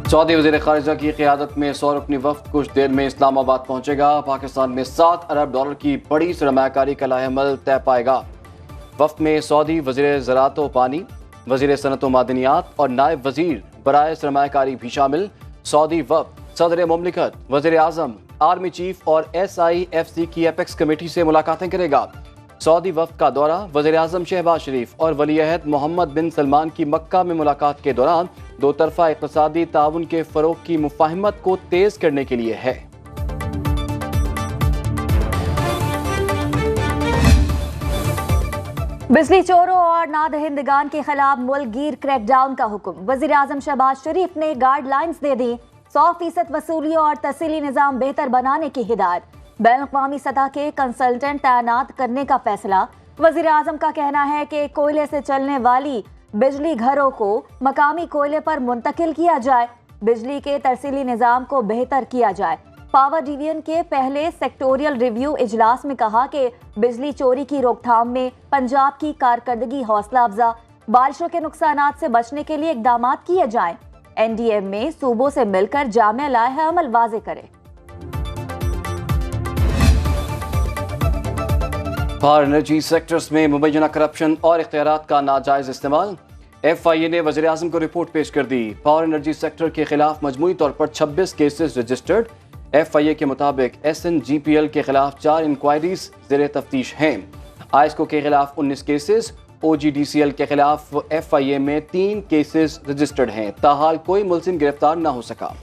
Saudi वज़ीर ख़ारिजा की क़ियादत में 100 रुकनी वफ़द कुछ देर में इस्लामाबाद पहुँचेगा। पाकिस्तान में $7 अरब की बड़ी सरमायाकारी का लाहेअमल तय पाएगा। वफ़द में सऊदी वज़ीर ज़राअत व पानी, वज़ीर सनअत व मादनियात और नायब वज़ीर बराए सरमायाकारी भी शामिल। सऊदी वफ़द सदर मुमलिकत, वज़ीर आज़म, आर्मी चीफ और SIFC की एपेक्स कमेटी से मुलाकातें करेगा। सऊदी वफ़द का दौरा वज़ीर आज़म शहबाज शरीफ और वली अहद मोहम्मद बिन सलमान की मक्का में मुलाकात के दौरान दो तरफ़ा इक़्तिसादी ताउन के फ़रोग़ की मुफ़ाहिमत को तेज़ करने के लिए है। बिजली चोरों और नादहिंदगान के खिलाफ मुल्कगीर क्रैकडाउन का हुक्म। वज़ीर आज़म शहबाज शरीफ ने गाइडलाइंस दे दी। 100% वसूली और तहसीली निज़ाम बेहतर बनाने की हिदायत। बैनुल-अक़वामी सतह के कंसल्टेंट तैनात करने का फैसला। वज़ीर आज़म का कहना है कि कोयले से चलने वाली बिजली घरों को मकामी कोयले पर मुंतकिल किया जाए। बिजली के तरसीली निज़ाम को बेहतर किया जाए। पावर डिवीजन के पहले सेक्टोरियल रिव्यू इजलास में कहा कि बिजली चोरी की रोकथाम में पंजाब की कारकर्दगी हौसला अफजा। बारिशों के नुकसानात से बचने के लिए इकदाम किए जाएं। NDM में सूबों से मिलकर जामिया लाहे अमल वाज़े करे। पावर एनर्जी सेक्टर्स में मुबैना करप्शन और इख्तियारात का नाजायज इस्तेमाल। FIA ने वज़ीर आज़म को रिपोर्ट पेश कर दी। पावर एनर्जी सेक्टर के खिलाफ मजमूई तौर पर 26 केसेस रजिस्टर्ड। FIA के मुताबिक SNGPL के खिलाफ 4 इंक्वायरीज ज़ेरे तफ्तीश हैं। ISCO के खिलाफ 19 केसेस, OGDCL के खिलाफ FIA में 3 केसेस रजिस्टर्ड हैं। ताहाल कोई मुलजिम गिरफ्तार न हो सका।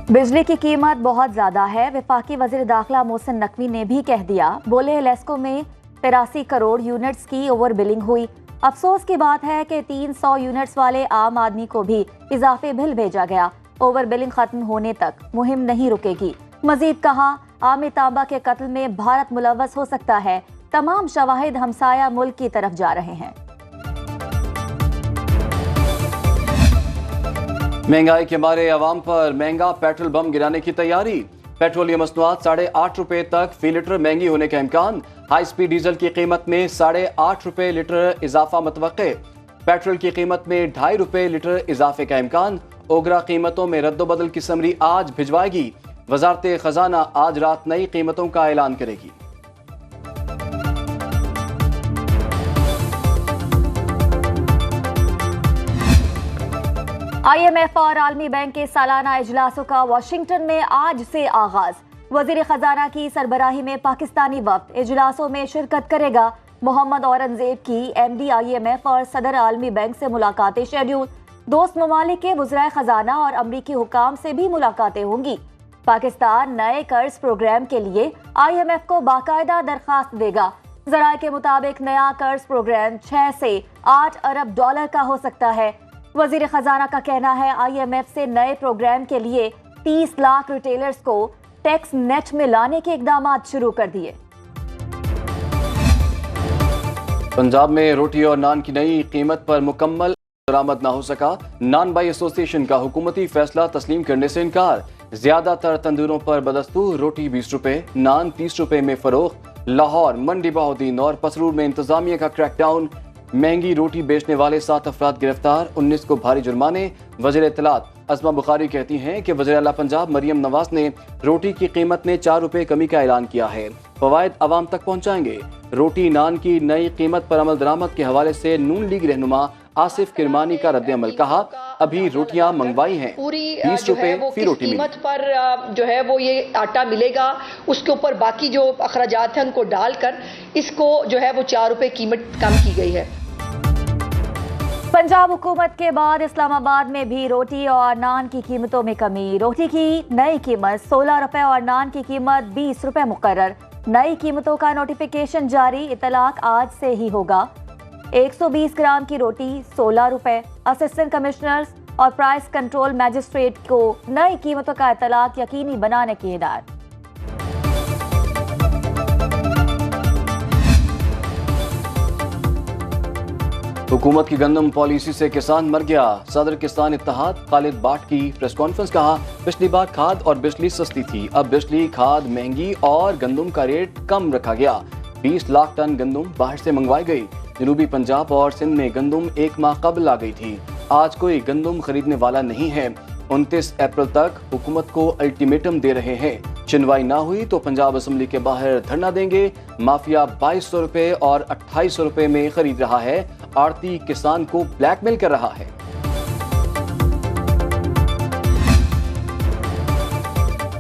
बिजली की कीमत बहुत ज्यादा है। वफाकी वज़ीर दाखिला मोहसिन नकवी ने भी कह दिया। बोले लेस्को में 83 करोड़ यूनिट्स की ओवर बिलिंग हुई। अफसोस की बात है कि 300 यूनिट्स वाले आम आदमी को भी इजाफी बिल भेजा गया। ओवर बिलिंग खत्म होने तक मुहिम नहीं रुकेगी। मजीद कहा, आमिर तांबा के कत्ल में भारत मुलव्वस हो सकता है। तमाम शवाहिद हमसाया मुल्क की तरफ जा रहे हैं। महंगाई के मारे अवाम पर महंगा पेट्रोल बम गिराने की तैयारी। पेट्रोलियम मसनूआत ₹8.5 तक फी लीटर महंगी होने का इम्कान। हाई स्पीड डीजल की कीमत में ₹8.5 लीटर इजाफा मतवक्के। पेट्रोल की कीमत में ₹2.5 लीटर इजाफे का इम्कान। ओगरा कीमतों में रद्दोबदल की समरी आज भिजवाएगी। वजारत खजाना आज रात नई कीमतों का ऐलान करेगी। IMF और आलमी बैंक के सालाना इजलासों का वाशिंगटन में आज से आगाज। वजीर खजाना की सरबराही में पाकिस्तानी वफ्द इजलासों में शिरकत करेगा। मोहम्मद औरंगजेब की MD IMF और सदर आलमी बैंक से मुलाकातें शेड्यूल। दोस्त ममालिक के वज़राए खजाना और अमरीकी हुकाम से भी मुलाकातें होंगी। पाकिस्तान नए कर्ज प्रोग्राम के लिए IMF को बाकायदा दरखास्त देगा। ज़राए के मुताबिक नया कर्ज प्रोग्राम 6 से 8 अरब डॉलर का हो सकता है। वजीर खजाना का कहना है IMF से नए प्रोग्राम के लिए 30 लाख रिटेलर्स को टैक्स नेट में लाने के इकदाम शुरू कर दिए। पंजाब में रोटी और नान की नई कीमत पर मुकम्मल बरामद न हो सका। नान बाई एसोसिएशन का हुकूमती फैसला तस्लीम करने से इनकार। ज्यादातर तंदूरों पर बदस्तूर रोटी 20 रुपए, नान 30 रुपए में फरोख्त। लाहौर, मंडी बहाउद्दीन और पसरूर में इंतजामिया का क्रैकडाउन। महंगी रोटी बेचने वाले 7 अफराद गिरफ्तार, 19 को भारी जुर्माने। वज़ीर इत्तलात अज़मा बुखारी कहती हैं कि वज़ीर आला पंजाब मरियम नवाज ने रोटी की कीमत में 4 रुपए कमी का ऐलान किया है। फवायद आवाम तक पहुँचाएंगे। रोटी नान की नई कीमत पर अमल दरामद के हवाले से नून लीग रहनुमा आसिफ किरमानी का रद्द-ए-अमल। कहा, अभी रोटियां मंगवाई हैं, 20 रुपए फी रोटी कीमत पर जो है वो ये आटा मिलेगा, उसके ऊपर बाकी जो अखराजात हैं उनको डालकर इसको जो है वो 4 रुपए कीमत कम की गई है। पंजाब हुकूमत के बाद इस्लामाबाद में भी रोटी और नान की कीमतों में कमी। रोटी की नई कीमत 16 रुपए और नान की कीमत 20 रुपए मुकर्रर। नई कीमतों का नोटिफिकेशन जारी, इतलाक आज से ही होगा। 120 ग्राम की रोटी 16 रुपए। असिस्टेंट कमिश्नर्स और प्राइस कंट्रोल मैजिस्ट्रेट को नई कीमतों का इतलाक यकीनी बनाने की हिदायत। हुकूमत की गंदम पॉलिसी से किसान मर गया। सदर किसान इत्तेहाद खालिद बाट की प्रेस कॉन्फ्रेंस। कहा, पिछली बार खाद और बिजली सस्ती थी, अब बिजली खाद महंगी और गंदम का रेट कम रखा गया। 20 लाख टन गंदम बाहर से मंगवाई गई। जनूबी पंजाब और सिंध में गंदम 1 माह कबल आ गई थी। आज कोई गंदम खरीदने वाला नहीं है। 29 अप्रैल तक हुकूमत को अल्टीमेटम दे रहे हैं। सुनवाई ना हुई तो पंजाब असम्बली के बाहर धरना देंगे। माफिया 2200 रुपए और 2800 रुपए में खरीद रहा है। आड़ती किसान को ब्लैकमेल कर रहा है।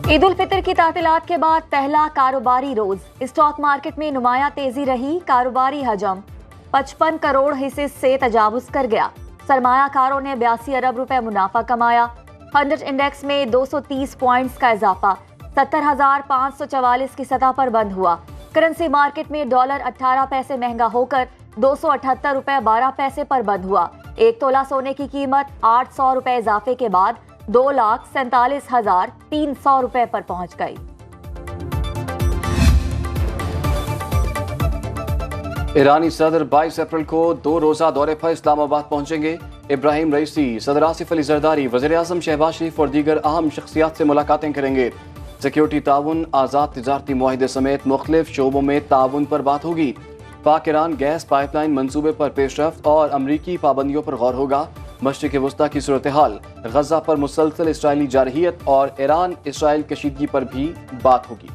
ईद उल फितर की तातीलात के बाद पहला कारोबारी रोज, स्टॉक मार्केट में नुमाया तेजी रही। कारोबारी हजम 55 करोड़ हिस्से से तजावुज कर गया। सरमायाकारों ने 82 अरब रुपए मुनाफा कमाया। 100 इंडेक्स में 230 पॉइंट्स का इजाफा 70,544 की सतह पर बंद हुआ। करेंसी मार्केट में डॉलर 18 पैसे महंगा होकर 278 रुपए 12 पैसे पर बंद हुआ। 1 तोला सोने की कीमत 800 रुपए इजाफे के बाद 2,47,300 रुपए पर पहुंच गई। ईरानी सदर 22 अप्रैल को 2 रोजा दौरे पर इस्लामाबाद पहुंचेंगे। इब्राहिम रईसी, सदर आसिफ अली जरदारी, वज़ीर आज़म शहबाज शरीफ और दीगर अहम शख्सियात से मुलाकातें करेंगे। सिक्योरिटी ताउन, आज़ाद तिजारती मुआहिदे समेत मुख्तलिफ शोबों में ताउन पर बात होगी। पाक ईरान गैस पाइपलाइन मंसूबे पर पेशरफ्त और अमरीकी पाबंदियों पर गौर होगा। मशरिक़ वस्ता की सूरत हाल, गजा पर मुसलसल इसराइली जारहियत और ईरान इसराइल कशीदगी पर भी बात होगी।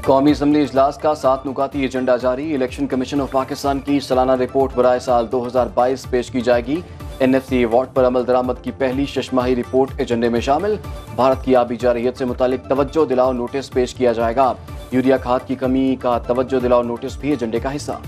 कौमी असम्बली इजलास का 7 नुकाती एजेंडा जारी। इलेक्शन कमीशन ऑफ पाकिस्तान की सालाना रिपोर्ट बराए साल 2022 पेश की जाएगी। NFC अवार्ड पर अमल दरामद की पहली शशमाही रिपोर्ट एजेंडे में शामिल। भारत की आबी जारहियत से मुतालिक तवज्जो दिलाओ नोटिस पेश किया जाएगा। यूरिया खाद की कमी का तवज्जो दिलाओ नोटिस भी एजेंडे का हिस्सा।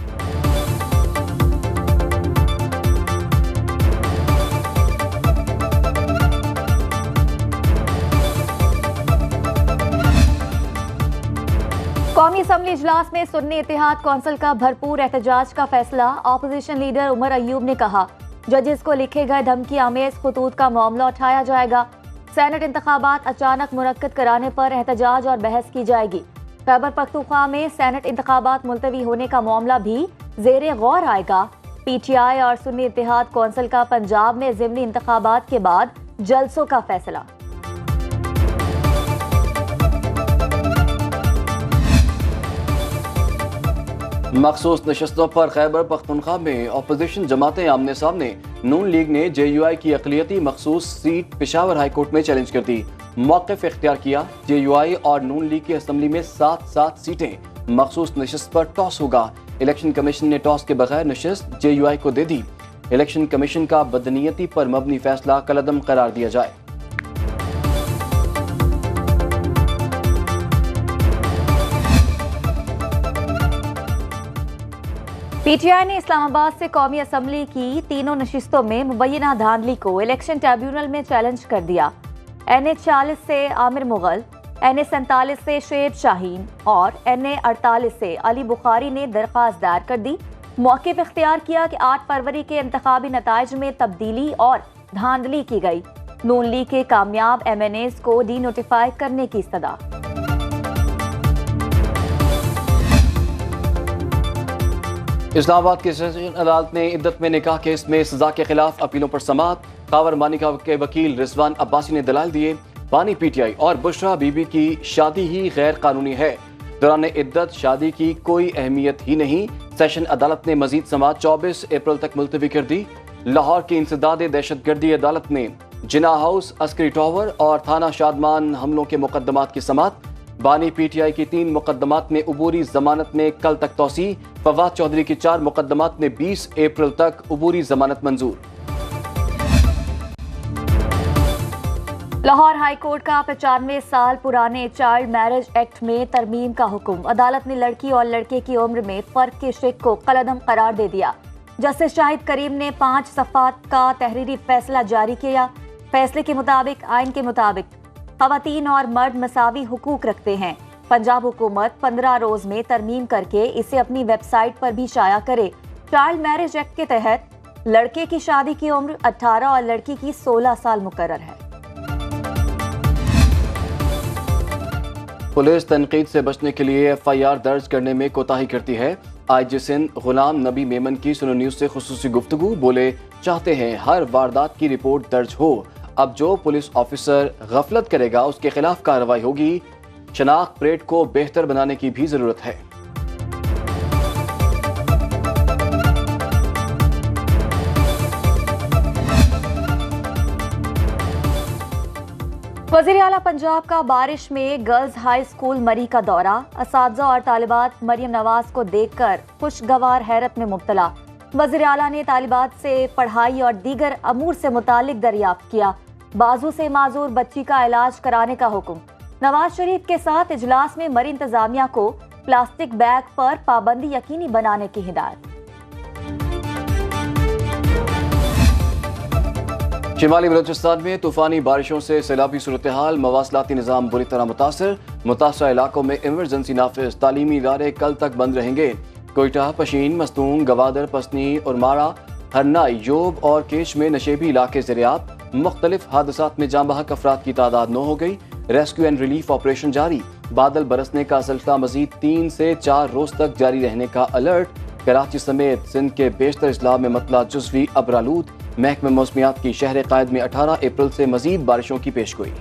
कौमी असम्बली इजलास में सुन्नी इत्तेहाद कौंसिल का भरपूर एहतजाज का फैसला। ऑपोजिशन लीडर उमर अयूब ने कहा, जजेस को लिखे गए धमकी आमेज खतूत का मामला उठाया जाएगा। सेनेट इंतखाबात अचानक मुनक्कद कराने पर एहतजाज और बहस की जाएगी। खैबर पख्तूनख्वा में सेनेट इंतखाबात मुलतवी होने का मामला भी जेरे गौर आएगा। PTI और सुन्नी इत्तेहाद कौंसिल का पंजाब में ज़िमनी इंतखाबात के बाद जलसों का फैसला। मखसूस नशस्तों पर खैबर पख्तूनख्वा में अपोजिशन जमातें आमने सामने। नून लीग ने JUI की अक़लियती मखसूस सीट पेशावर हाई कोर्ट में चैलेंज कर दी। मौक़िफ़ इख्तियार किया। JUI और नून लीग की असम्बली में 7 सीटें। मखसूस नशस्त पर टॉस होगा। इलेक्शन कमीशन ने टॉस के बगैर नशस्त JUI को दे दी। इलेक्शन कमीशन का बदनीयती पर मबनी फैसला कलअदम करार दिया जाए। PTI ने इस्लामाबाद से कौमी असम्बली की तीनों नशिस्तों में मुबैना धांधली को इलेक्शन ट्रिब्यूनल में चैलेंज कर दिया। NA 40 से आमिर मुगल, NA 47 से शेर शाहीन और NA 48 से अली बुखारी ने दरख्वास्त दायर कर दी। मौक़िफ़ इख्तियार किया कि 8 फरवरी के इंतखाबी नताइज में तब्दीली और धांधली की गई। नून लीग के कामयाब MNAs को डी नोटिफाई करने की सदा। इस्लामाबाद की सेशन अदालत ने इद्दत में निकाह केस में सजा के खिलाफ अपीलों पर समाअत। कावर मानिका के वकील रिजवान अब्बासी ने दलाल दिए। बानी PTI और बुशरा बीबी की शादी ही गैर कानूनी है। दौरान इद्दत शादी की कोई अहमियत ही नहीं। सेशन अदालत ने मजीद समाअत 24 अप्रैल तक मुलतवी कर दी। लाहौर की इंसदादे दहशतगर्दी अदालत ने जिना हाउस, अस्करी टावर और थाना शादमान हमलों के मुकदमात की समाअत। बानी PTI की 3 मुकदमात में उबूरी जमानत में कल तक तोसी। फवाद चौधरी की 4 मुकदमात में 20 अप्रैल तक उबूरी जमानत मंजूर। लाहौर हाई कोर्ट का 95 साल पुराने चाइल्ड मैरिज एक्ट में तरमीम का हुक्म। अदालत ने लड़की और लड़के की उम्र में फर्क के शिक को कलअदम करार दे दिया। जस्टिस शाहिद करीम ने 5 सफ़ात का तहरीरी फैसला जारी किया। फैसले के मुताबिक आइन के मुताबिक ख़वातीन और मर्द मसावी हुकूक रखते हैं। पंजाब हुकूमत 15 रोज में तरमीम करके इसे अपनी वेबसाइट पर भी शाया करे। चाइल्ड मैरिज एक्ट के तहत लड़के की शादी की उम्र 18 और लड़की की 16 साल मुकर्रर है। पुलिस तनकीद से बचने के लिए FIR दर्ज करने में कोताही करती है। IG सिंध गुलाम नबी मेमन की सुनो न्यूज से खुसूसी गुफ्तगू। बोले, चाहते हैं हर वारदात की रिपोर्ट दर्ज हो। अब जो पुलिस ऑफिसर गफलत करेगा उसके खिलाफ कार्रवाई होगी। शनाख्त परेड को बेहतर बनाने की भी जरूरत है। वज़ीर आला पंजाब का बारिश में गर्ल्स हाई स्कूल मरी का दौरा। असातिज़ा और तालिबात मरियम नवाज को देखकर खुशगवार हैरत में मुब्तला। वज़ीर आला ने तालिबात से पढ़ाई और दीगर अमूर से मुतालिक दरियाफ्त किया। बाजू से माजूर बच्ची का इलाज कराने का हुक्म। नवाज शरीफ के साथ इजलास में मरी इंतजामिया को प्लास्टिक बैग पर पाबंदी यकीनी बनाने की हिदायत। शिमाली बलोचिस्तान में तूफानी बारिशों से सैलाबी सूरत हाल, मवासलाती निज़ाम बुरी तरह मुतासर इलाकों में इमरजेंसी नाफिज। तालीमी इदारे कल तक बंद रहेंगे। कोयटा, पशीन, मस्तूंग, गवादर, पसनी और मारा, हरना, योब और केश में नशेबी इलाके ज़रियाब। मुख्तलिफ हादसात में जाँ बहक अफराद की तादाद 9 हो गई। रेस्क्यू एंड रिलीफ ऑपरेशन जारी। बादल बरसने का सिलसिला मजीद 3 से 4 रोज तक जारी रहने का अलर्ट। कराची समेत सिंध के बेशतर इस्लाम में मतला जुज़वी अबरालूद। महकमे मौसमियात की शहर कायद में 18 अप्रैल से मजीद बारिशों की पेशगोई।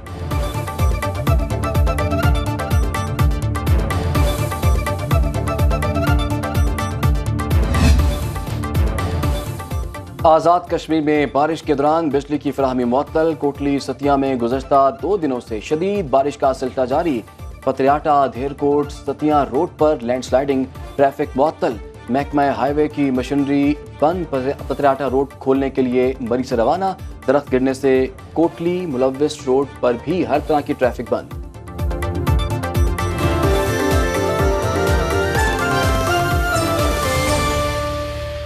आज़ाद कश्मीर में बारिश के दौरान बिजली की फराहमी मुअत्तल। कोटली सतिया में गुज़श्ता 2 दिनों से शदीद बारिश का सिलसिला जारी। पतरियाटा धेरकोट सतिया रोड पर लैंडस्लाइडिंग, ट्रैफिक मुअत्तल। महकमा हाईवे की मशीनरी बंद। पतरियाटा रोड खोलने के लिए मरी से रवाना। दरख्त गिरने से कोटली मुलव्विस रोड पर भी हर तरह की ट्रैफिक बंद।